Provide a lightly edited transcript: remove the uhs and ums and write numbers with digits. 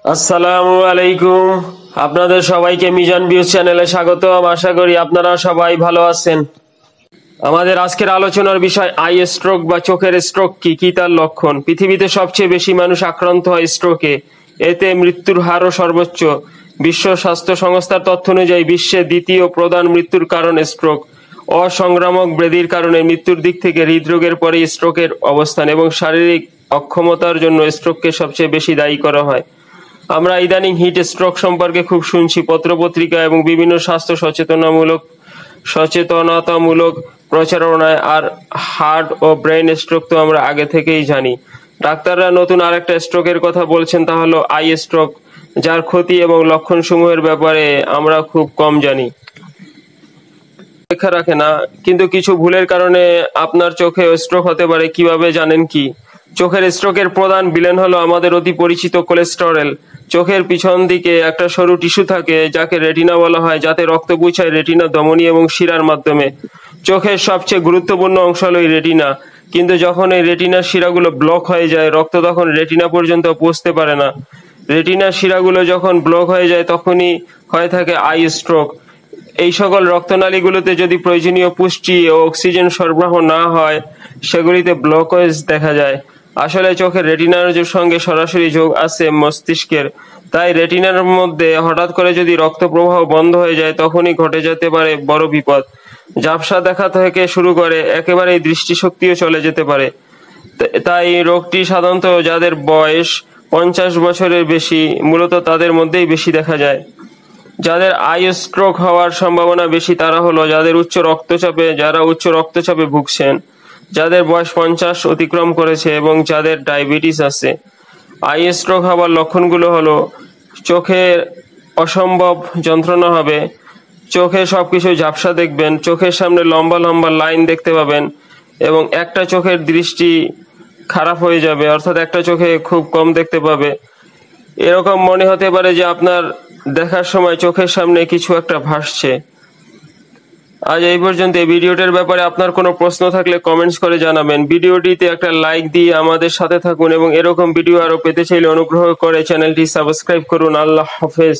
আসসালামু আলাইকুম। আপনাদের সবাইকে মিজান ভিউজ চ্যানেলে স্বাগতম। আশা করি আপনারা সবাই ভালো আছেন। আমাদের আজকের আলোচনার বিষয় আই স্ট্রোক বা চোখের স্ট্রোক কি তার লক্ষণ। পৃথিবীতে সবচেয়ে বেশি মানুষ আক্রান্ত হয় স্ট্রোকে, এতে মৃত্যুর হারও সর্বোচ্চ। বিশ্ব স্বাস্থ্য সংস্থার তথ্য অনুযায়ী বিশ্বে দ্বিতীয় প্রধান মৃত্যুর কারণ স্ট্রোক। অসংক্রামক ব্যাধির কারণে মৃত্যুর দিক থেকে হৃদরোগের পরে স্ট্রোকের অবস্থান এবং শারীরিক অক্ষমতার জন্য স্ট্রোককে সবচেয়ে বেশি দায়ী করা হয়। আমরা ইদানিং হিট স্ট্রোক সম্পর্কে খুব শুনছি পত্রপত্রিকা এবং বিভিন্ন স্বাস্থ্য সচেতনতামূলক প্রচারণায়। আর হার্ট ও ব্রেন স্ট্রোক তো আমরা আগে থেকেই জানি। ডাক্তাররা নতুন আরেকটা স্ট্রোকের কথা বলছেন, তা হলো আই স্ট্রোক, যার ক্ষতি এবং লক্ষণসমূহের ব্যাপারে আমরা খুব কম জানি। লেখা রাখে না, কিন্তু কিছু ভুলের কারণে আপনার চোখে স্ট্রোক হতে পারে। কিভাবে জানেন কি? চোখের স্ট্রোকের প্রধান ভিলেন হলো আমাদের অতি পরিচিত কোলেস্টেরল। চোখের পিছন দিকে একটা সরু টিস্যু থাকে যাকে রেটিনা বলা হয়, যাতে রক্ত পৌঁছায় রেটিনা, ধমনী এবং শিরার মাধ্যমে। চোখের সবচেয়ে গুরুত্বপূর্ণ অংশ হলো এই রেটিনা, কিন্তু যখন এই রেটিনার শিরাগুলো ব্লক হয়ে যায়, রক্ত তখন রেটিনা পর্যন্ত পৌঁছতে পারে না। রেটিনার শিরাগুলো যখন ব্লক হয়ে যায় তখনই হয়ে থাকে আই স্ট্রোক। এই সকল রক্তনালীগুলোতে যদি প্রয়োজনীয় পুষ্টি ও অক্সিজেন সরবরাহ না হয়, সেগুলিতে ব্লকেজ দেখা যায়। আসলে চোখের রেটিনার সঙ্গে সরাসরি যোগ আছে মস্তিষ্কের, তাই রেটিনার মধ্যে হঠাৎ করে যদি রক্ত প্রবাহ বন্ধ হয়ে যায়, তখনই ঘটে যেতে পারে বড় বিপদ। ঝাপসা দেখা থেকে শুরু করে একেবারেই দৃষ্টিশক্তিও চলে যেতে পারে। তাই রোগটি সাধারণত যাদের বয়স 50 বছরের বেশি, মূলত তাদের মধ্যেই বেশি দেখা যায়। যাদের আই স্ট্রোক হওয়ার সম্ভাবনা বেশি তারা হলো যারা উচ্চ রক্তচাপে ভুগছেন, যাদের বয়স 50 অতিক্রম করেছে এবং যাদের ডায়াবেটিস আছে। আই স্ট্রোক হওয়ার লক্ষণগুলো হলো: চোখের অসম্ভব যন্ত্রণা হবে, চোখে সবকিছু ঝাপসা দেখবেন, চোখের সামনে লম্বা লম্বা লাইন দেখতে পাবেন এবং একটা চোখের দৃষ্টি খারাপ হয়ে যাবে, অর্থাৎ একটা চোখে খুব কম দেখতে পাবে। এরকম মনে হতে পারে যে আপনার দেখার সময় চোখের সামনে কিছু একটা ভাসছে। আজ এই পর্যন্ত। এই ভিডিওটির ব্যাপারে আপনার কোনো প্রশ্ন থাকলে কমেন্টস করে জানাবেন। ভিডিওটিতে একটা লাইক দিয়ে আমাদের সাথে থাকুন এবং এরকম ভিডিও আরো পেতে চাইলে অনুগ্রহ করে চ্যানেলটি সাবস্ক্রাইব করুন। আল্লাহ হাফেজ।